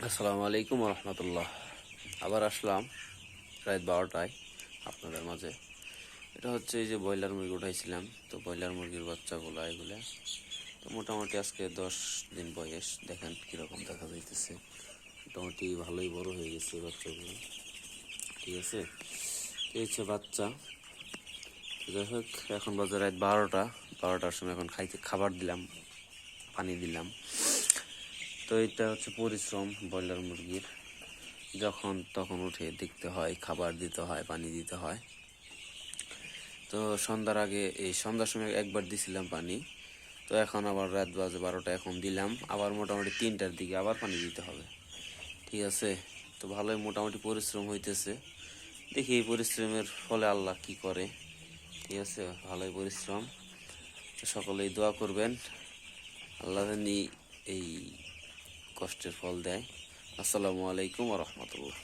আসসালামু আলাইকুম রহমতুল্লাহ। আবার আসলাম রাত 12টায় আপনাদের মাঝে। এটা হচ্ছে এই যে ব্রয়লার মুরগি উঠাইছিলাম, তো ব্রয়লার মুরগির বাচ্চাগুলো এগুলো তো মোটামুটি আজকে 10 দিন বয়স। দেখেন কীরকম দেখা যাইতেছে, মোটামুটি ভালোই বড় হয়ে গেছে বাচ্চাগুলো। ঠিক আছে, এই হচ্ছে বাচ্চা। যাই হোক, এখন বাজে রাত 12টার সময় এখন খাবার দিলাম, পানি দিলাম। তো এটা হচ্ছে পরিশ্রম ব্রয়লার মুরগির, যখন তখন উঠে দেখতে হয়, খাবার দিতে হয়, পানি দিতে হয়। তো সন্ধ্যার সময় একবার দিছিলাম পানি, তো এখন আবার রাত বাজে 12টা, এখন দিলাম আবার মোটামুটি 3টার দিকে আবার পানি দিতে হবে। ঠিক আছে, তো ভালোই মোটামুটি পরিশ্রম হইতেছে। দেখি এই পরিশ্রমের ফলে আল্লাহ কি করে। ঠিক আছে, ভালোই পরিশ্রম। তো সকলেই দোয়া করবেন, আল্লাহ জানি এই কষ্টের ফল দেয়। আসসালামু আলাইকুম রহমতুল্লাহ।